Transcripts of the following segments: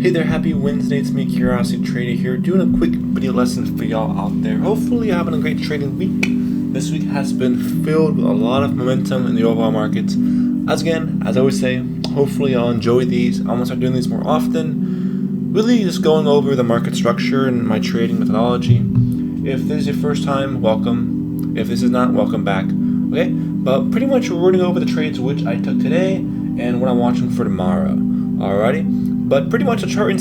Hey there, happy Wednesday. It's me, Curiosity Trader here, doing a quick video lesson for y'all out there. Hopefully you're having a great trading week. This week has been filled with a lot of momentum in the overall markets. As I always say, hopefully y'all enjoy these. I'm gonna start doing these more often. Really just going over the market structure and my trading methodology. If this is your first time, welcome. If this is not, welcome back. Okay? But pretty much we're running over the trades which I took today and what I'm watching for tomorrow. Alrighty? But pretty much the chart you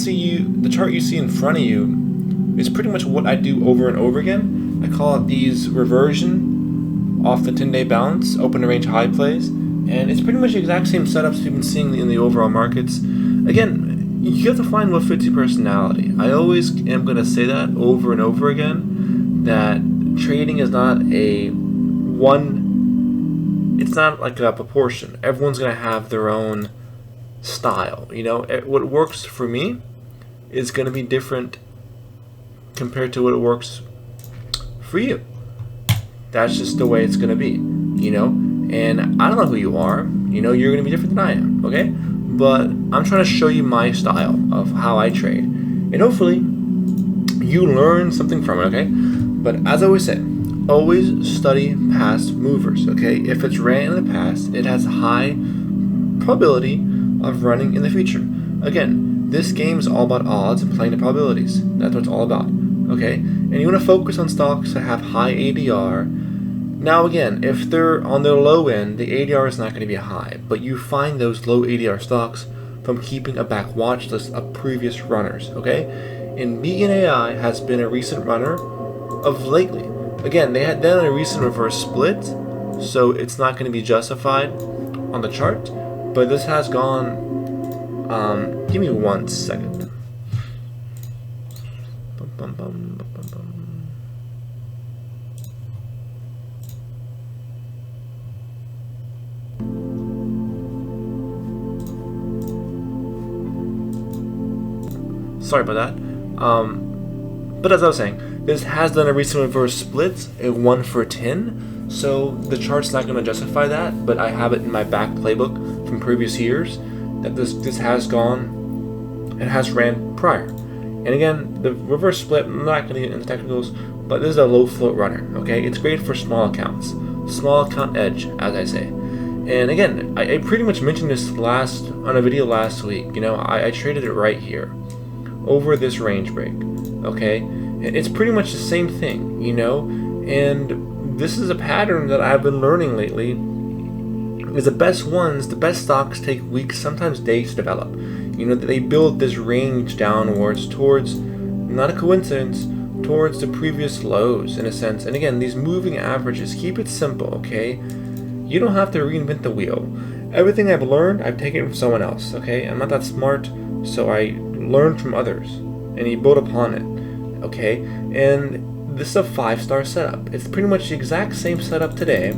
see in front of you is pretty much what I do over and over again. I call it these reversion off the 10-day bounce, open to range high plays, and it's pretty much the exact same setups you've been seeing in the overall markets. Again, you have to find what fits your personality. I always am going to say that over and over again, that trading is not it's not like a proportion. Everyone's going to have their own style. You know, what works for me is going to be different compared to what works for you. That's just the way it's going to be, you know. And I don't know who you are, you know, you're going to be different than I am, okay? But I'm trying to show you my style of how I trade, and hopefully you learn something from it, okay? But as I always say, always study past movers, okay? If it's ran in the past, it has a high probability of running in the future. Again, this game is all about odds and playing the probabilities. That's what it's all about, okay? And you want to focus on stocks that have high ADR. Now again, if they're on the low end, the ADR is not going to be high, but you find those low ADR stocks from keeping a back watch list of previous runners, okay? And BNAI has been a recent runner of lately. Again, they had done a recent reverse split, so it's not going to be justified on the chart. But this has gone, give me 1 second. Sorry about that. But as I was saying, this has done a recent reverse split, a 1 for 10. So the chart's not going to justify that, but I have it in my back playbook from previous years that this has gone and has ran prior. And again, the reverse split, I'm not going to get into technicals, but this is a low float runner, okay? It's great for small accounts. Small account edge, as I say. And again, I pretty much mentioned this on a video last week. You know, I traded it right here over this range break, okay? And it's pretty much the same thing, you know? And this is a pattern that I've been learning lately, is the best stocks take weeks, sometimes days to develop. You know, they build this range downwards towards, not a coincidence, towards the previous lows in a sense. And again, these moving averages, keep it simple, okay? You don't have to reinvent the wheel. Everything I've learned, I've taken from someone else, okay? I'm not that smart, so I learned from others, and you build upon it, okay? And this is a 5-star setup. It's pretty much the exact same setup today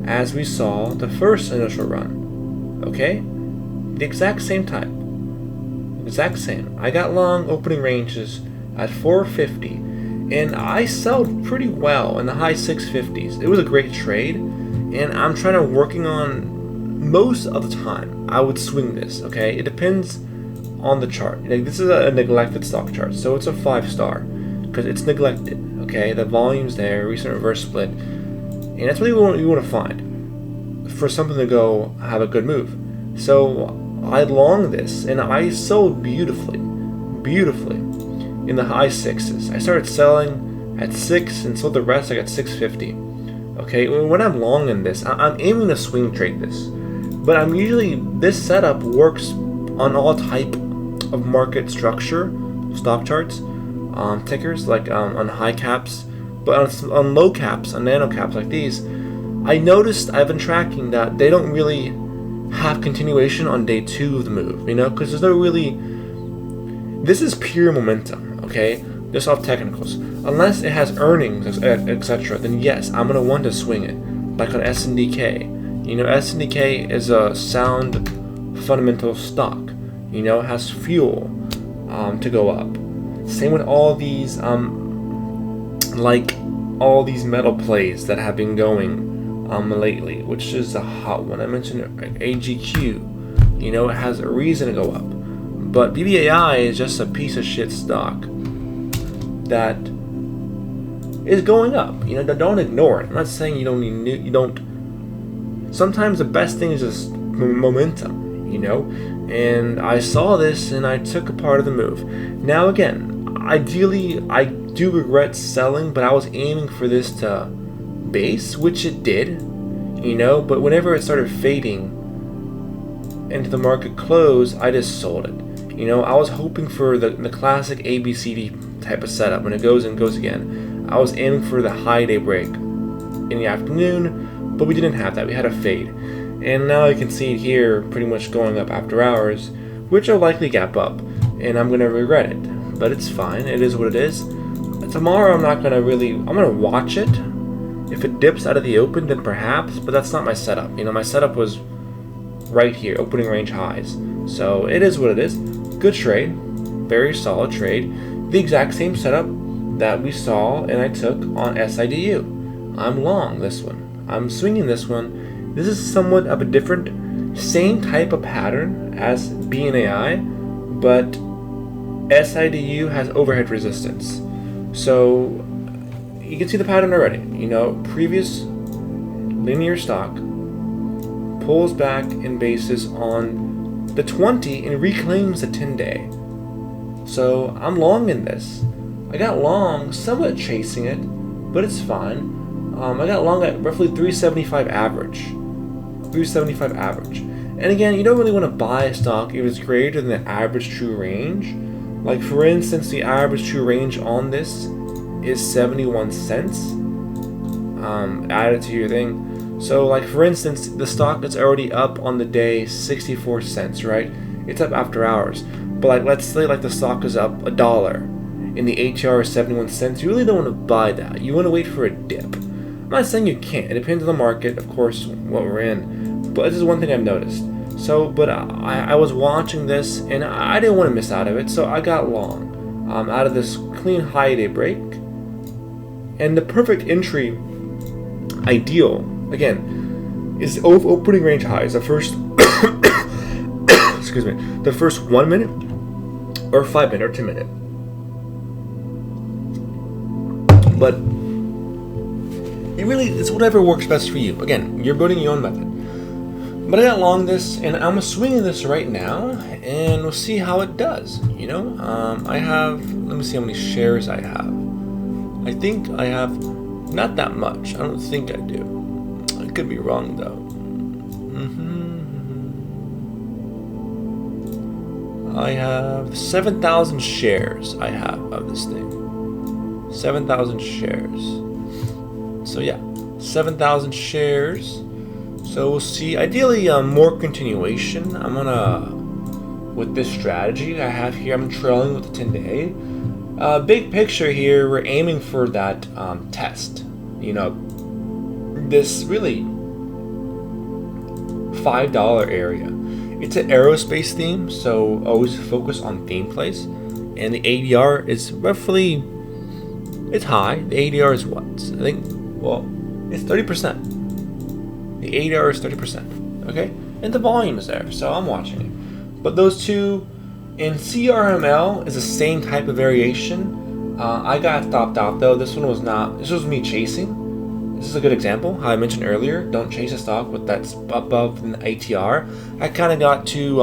as we saw the first initial run, okay? The exact same type, exact same. I got long opening ranges at 450, and I sold pretty well in the high 650s. It was a great trade, and I'm working on most of the time. I would swing this, okay? It depends on the chart. You know, this is a neglected stock chart, so it's a 5-star because it's neglected, okay? The volume's there, recent reverse split. And that's what you want to find for something to go have a good move. So I long this, and I sold beautifully in the high 6s. I started selling at 6 and sold the rest like at 650. Okay, when I'm long in this, I'm aiming to swing trade this. But this setup works on all type of market structure, stock charts, tickers, like on high caps. But on low caps, on nano caps like these, I noticed I've been tracking that they don't really have continuation on day 2 of the move, you know, because there's no really, this is pure momentum, okay, just off technicals. Unless it has earnings, etc., then yes, I'm going to want to swing it, like on SNDK. You know, SNDK is a sound fundamental stock, you know, it has fuel to go up. Same with all these like all these metal plays that have been going lately, which is a hot one. I mentioned AGQ, you know, it has a reason to go up, But BBAI is just a piece of shit stock that is going up. Don't ignore it. I'm not saying you don't. Sometimes the best thing is just momentum, And I saw this and I took a part of the move. Now again, ideally I do regret selling, but I was aiming for this to base, which it did, But whenever it started fading into the market close, I just sold it. I was hoping for the classic ABCD type of setup. When it goes and goes again, I was aiming for the high day break in the afternoon, but we didn't have that. We had a fade. And now you can see it here pretty much going up after hours, which will likely gap up, and I'm going to regret it. But it's fine. It is what it is. Tomorrow I'm going to watch it. If it dips out of the open, then perhaps, but that's not my setup. My setup was right here, opening range highs. So it is what it is. Good trade, very solid trade. The exact same setup that we saw and I took on SIDU. I'm long this one. I'm swinging this one. This is somewhat of a different, same type of pattern as BNAI, but SIDU has overhead resistance. So you can see the pattern already. Previous linear stock pulls back in basis on the 20 and reclaims the 10-day. So I'm long in this. I got long, somewhat chasing it, but it's fine. I got long at roughly 375 average. 375 average. And again, you don't really want to buy a stock if it's greater than the average true range. Like for instance, the average true range on this is 71 cents. Add it to your thing. So like for instance, the stock is already up on the day 64 cents, right? It's up after hours. But like let's say like the stock is up $1 and the ATR is 71 cents. You really don't want to buy that. You want to wait for a dip. I'm not saying you can't. It depends on the market, of course, what we're in. But this is one thing I've noticed. So, but I was watching this and I didn't want to miss out of it, so I got long out of this clean high day break. And the perfect entry, ideal, again, is opening range highs. The first, excuse me, the first 1 minute or 5 minute or 10 minute. But it's whatever works best for you. Again, you're building your own method. But I got long this, and I'm swinging this right now, and we'll see how it does. I have. Let me see how many shares I have. I think I have not that much. I don't think I do. I could be wrong though. I have 7,000 shares. I have of this thing. 7,000 shares. So yeah, 7,000 shares. So we'll see. Ideally, more continuation. I'm gonna, with this strategy I have here, I'm trailing with the 10-day. Big picture here, we're aiming for that test. This really $5 area. It's an aerospace theme, so always focus on theme plays. And the ADR is roughly, it's high. The ADR is what? I think, well, it's 30%. The ADR is 30%, okay? And the volume is there, so I'm watching it. But those two, in CRML is the same type of variation. I got stopped out though. This one was not, this was me chasing. This is a good example. How I mentioned earlier, don't chase a stock with that's above an ATR. I kind of got too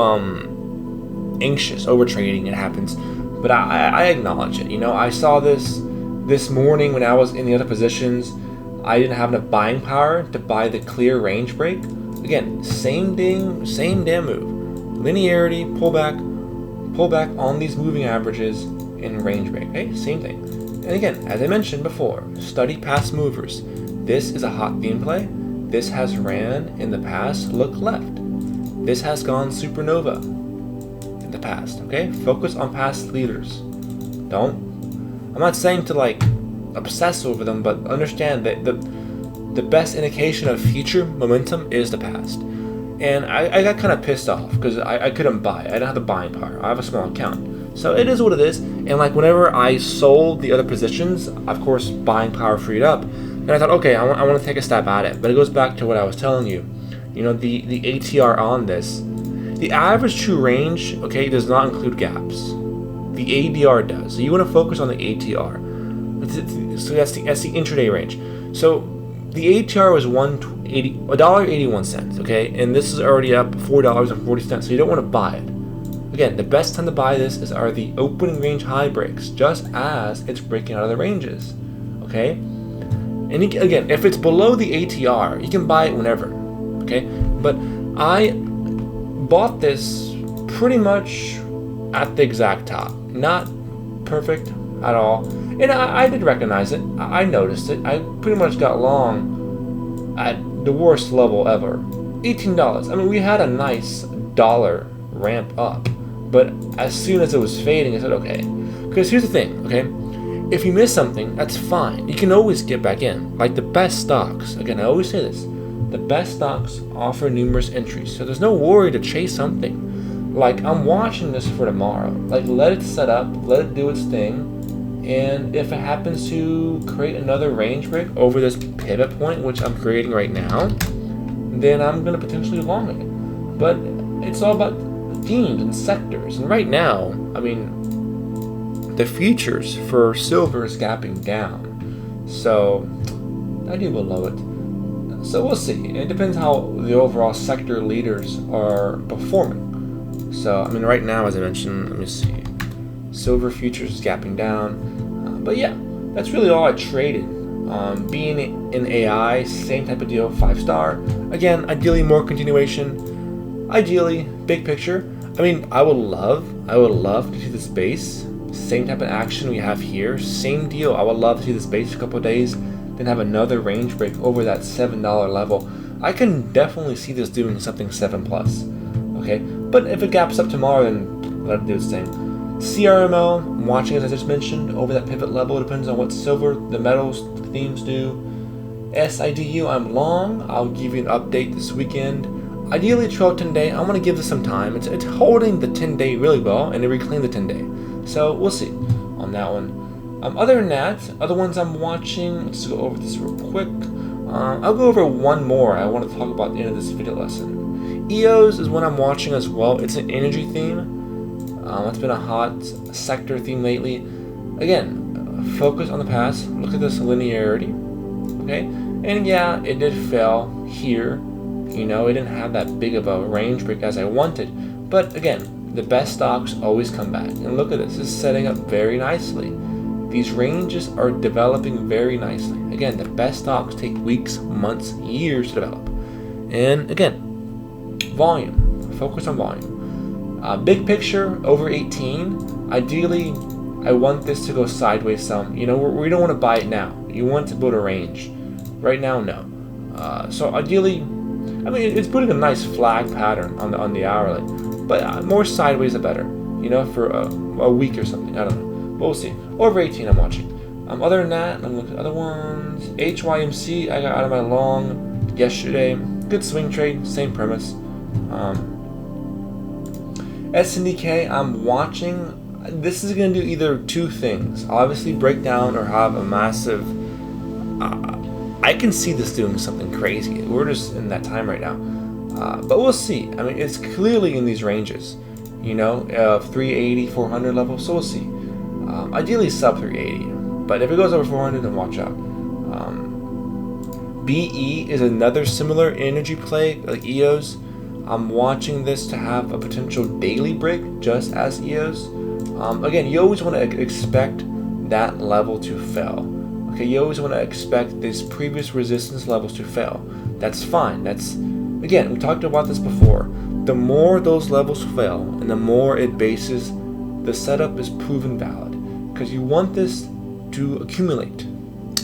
anxious, over trading, it happens. But I acknowledge it. I saw this morning when I was in the other positions. I didn't have enough buying power to buy the clear range break. Again, same damn move. Linearity, pullback on these moving averages in range break. Okay, same thing. And again, as I mentioned before, study past movers. This is a hot theme play. This has ran in the past. Look left. This has gone supernova in the past. Okay, focus on past leaders. I'm not saying to like obsess over them, but understand that the best indication of future momentum is the past. And I got kind of pissed off because I couldn't buy. I didn't have the buying power. I have a small account, so it is what it is. And like whenever I sold the other positions, of course buying power freed up, and I thought, okay, I want to take a stab at it. But it goes back to what I was telling you. The ATR on this, the The average true range, okay, does not include gaps. The ADR does. So you want to focus on the ATR. So that's the intraday range. So the ATR was $1.81, okay, and this is already up $4.40. So you don't want to buy it. Again, the best time to buy this are the opening range high breaks, just as it's breaking out of the ranges, okay. And again, if it's below the ATR, you can buy it whenever, okay. But I bought this pretty much at the exact top. Not perfect at all. And I did recognize it. I noticed it. I pretty much got long at the worst level ever. $18. I mean, we had a nice dollar ramp up. But as soon as it was fading, I said, okay. Because here's the thing, okay? If you miss something, that's fine. You can always get back in. Like the best stocks. Again, I always say this. The best stocks offer numerous entries. So there's no worry to chase something. Like, I'm watching this for tomorrow. Like, let it set up, let it do its thing, and if it happens to create another range break over this pivot point, which I'm creating right now, then I'm going to potentially long it. But it's all about themes and sectors. And right now, I mean, the futures for silver is gapping down. So, I do below it. So we'll see. It depends how the overall sector leaders are performing. So, I mean, right now, as I mentioned, let me see. Silver futures is gapping down. But yeah, that's really all I traded. Being in AI, same type of deal, 5-star. Again, ideally more continuation. Ideally, big picture. I mean, I would love to see this base. Same type of action we have here. Same deal. I would love to see this base for a couple of days, then have another range break over that $7 level. I can definitely see this doing something 7+. Okay, but if it gaps up tomorrow, then let it do its thing. CRML, I'm watching as I just mentioned, over that pivot level. It depends on what silver, the metals, the themes do. SIDU, I'm long. I'll give you an update this weekend. Ideally, 12-10 day. I want to give this some time. It's holding the 10-day really well, and it reclaimed the 10-day. So we'll see on that one. Other than that, other ones I'm watching. Let's go over this real quick. I'll go over one more I want to talk about at the end of this video lesson. EOS is one I'm watching as well. It's an energy theme. It's been a hot sector theme lately. Again, focus on the past. Look at this linearity. Okay, and yeah, it did fail here. You know, it didn't have that big of a range break as I wanted. But again, the best stocks always come back. And look at this. This is setting up very nicely. These ranges are developing very nicely. Again, the best stocks take weeks, months, years to develop. And again, volume. Focus on volume. Big picture, over 18. Ideally, I want this to go sideways some. You know, we don't want to buy it now. You want to build a range. Right now, no. So ideally, I mean, it's putting a nice flag pattern on the hourly. But more sideways the better. You know, for a week or something. I don't know. But we'll see. Over 18 I'm watching. Other than that, I'm looking at other ones. HYMC, I got out of my long yesterday. Good swing trade, same premise. SNDK, I'm watching. This is going to do either two things. Obviously break down or have a massive... I can see this doing something crazy. We're just in that time right now. But we'll see. I mean, it's clearly in these ranges. You know, 380, 400 level. So we'll see. Ideally sub 380. But if it goes over 400, then watch out. BE is another similar energy play like EOS. I'm watching this to have a potential daily break just as EOS. Again, you always want to expect that level to fail. Okay, you always want to expect these previous resistance levels to fail. That's fine. That's, again, we talked about this before. The more those levels fail and the more it bases, the setup is proven valid. Because you want this to accumulate.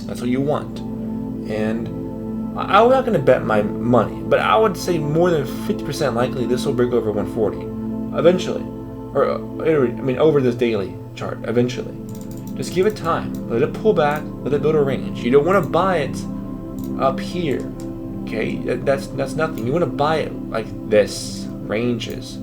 That's what you want. And I'm not going to bet my money, but I would say more than 50% likely this will break over 140 eventually. Or, I mean, over this daily chart eventually. Just give it time. Let it pull back. Let it build a range. You don't want to buy it up here. Okay? That's nothing. You want to buy it like this. Ranges.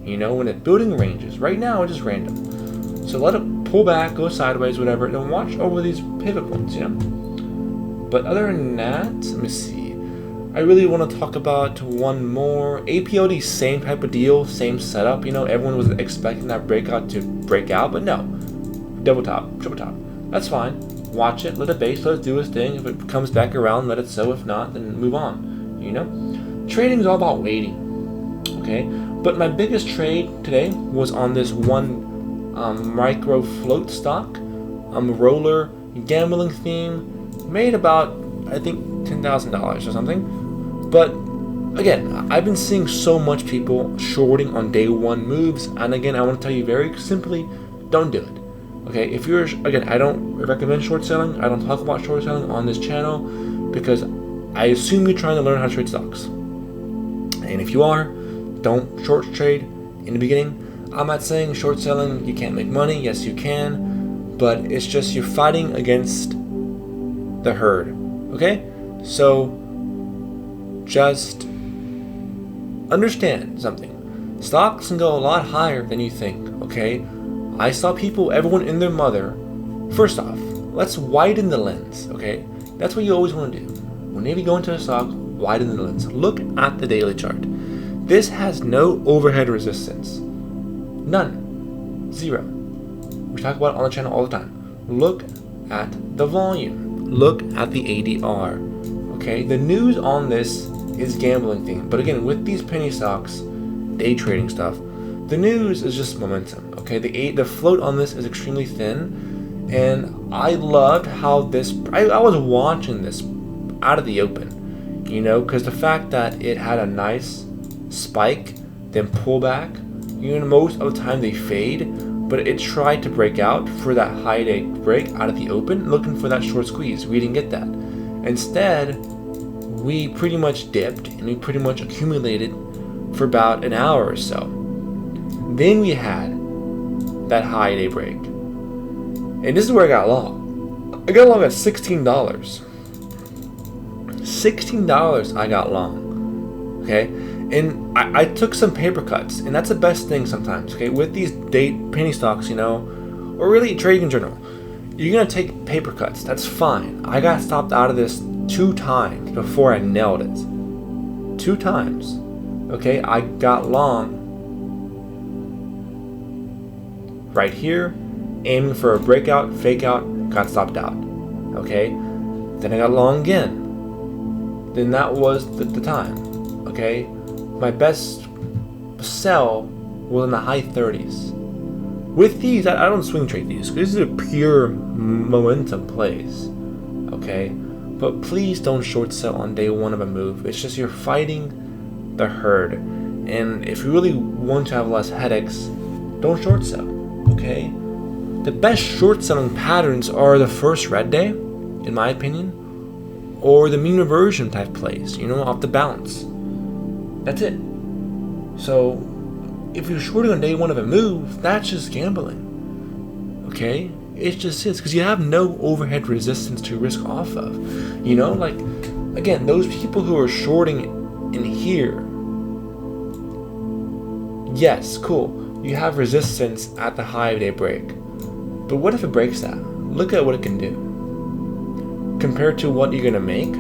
You know, when it's building ranges. Right now, it's just random. So let it pull back, go sideways, whatever, and then watch over these pivot points, you know? But other than that, let me see. I really want to talk about one more. APOD, same type of deal, same setup. Everyone was expecting that breakout to break out, but no. Double top, triple top. That's fine. Watch it, let it base, let it do its thing. If it comes back around, let it sow. If not, then move on. Trading is all about waiting. Okay? But my biggest trade today was on this one micro float stock, roller, gambling theme, made about, I think, $10,000 or something. But again, I've been seeing so much people shorting on day one moves, and again, I want to tell you very simply, don't do it. Okay, if you're, again, I don't recommend short selling. I don't talk about short selling on this channel because I assume you're trying to learn how to trade stocks. And if you are, don't short trade in the beginning. I'm not saying short selling, you can't make money. Yes, you can, but it's just you're fighting against the herd. Okay, so just understand something. Stocks can go a lot higher than you think. Okay. I saw people, everyone and their mother. First off, let's widen the lens, okay? That's what you always want to do. Whenever you go into a stock, widen the lens. Look at the daily chart. This has no overhead resistance. None. Zero. We talk about it on the channel all the time. Look at the volume. Look at the ADR, okay? The news on this is gambling thing. But again, with these penny stocks, day trading stuff, the news is just momentum, okay? The float on this is extremely thin, and I loved how this, I was watching this out of the open, because the fact that it had a nice spike, then pullback, most of the time they fade, but it tried to break out for that high day break out of the open, looking for that short squeeze. We didn't get that. Instead, we pretty much dipped, and we pretty much accumulated for about an hour or so. Then we had that high day break. And this is where I got long. I got long at $16. $16 I got long. Okay? And I took some paper cuts. And that's the best thing sometimes. Okay? With these penny stocks, or really trading in general, you're going to take paper cuts. That's fine. I got stopped out of this 2 times before I nailed it. 2 times. Okay? I got long right here, aiming for a breakout, fake out, got stopped out. Okay, then I got long again. Then that was the time. Okay, my best sell was in the high 30s. With these, I don't swing trade these. These are pure momentum plays. Okay, but please don't short sell on day one of a move. It's just you're fighting the herd, and if you really want to have less headaches, don't short sell. Okay, the best short selling patterns are the first red day, in my opinion, or the mean reversion type plays, off the bounce. That's it. So if you're shorting on day one of a move, that's just gambling. Okay, it just is, because you have no overhead resistance to risk off of. Like, again, those people who are shorting in here, yes, cool. You have resistance at the high day break. But what if it breaks that? Look at what it can do. Compared to what you're going to make,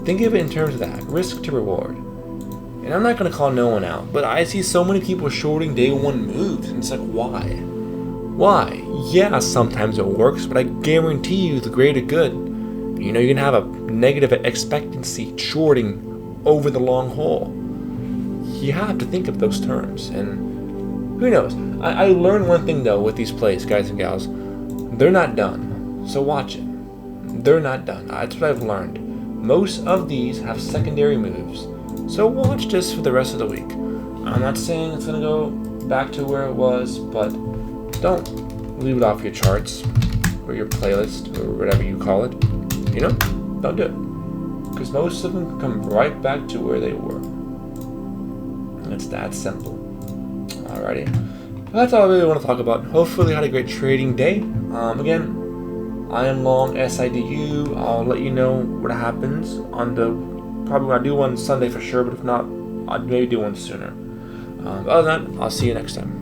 Think of it in terms of that. Risk to reward. And I'm not going to call no one out, but I see so many people shorting day one moves, and it's like, why? Why? Yeah, sometimes it works, but I guarantee you the greater good. You're going to have a negative expectancy shorting over the long haul. You have to think of those terms, and who knows? I learned one thing though with these plays, guys and gals. They're not done, so watch it. They're not done. That's what I've learned. Most of these have secondary moves, so watch this for the rest of the week. I'm not saying it's gonna go back to where it was, but don't leave it off your charts or your playlist or whatever you call it. Don't do it, because most of them come right back to where they were. It's that simple. Alrighty. Well, that's all I really want to talk about. Hopefully you had a great trading day. Again, I am long SIDU. I'll let you know what happens on probably I'll do one Sunday for sure, but if not, I'll maybe do one sooner. Other than that, I'll see you next time.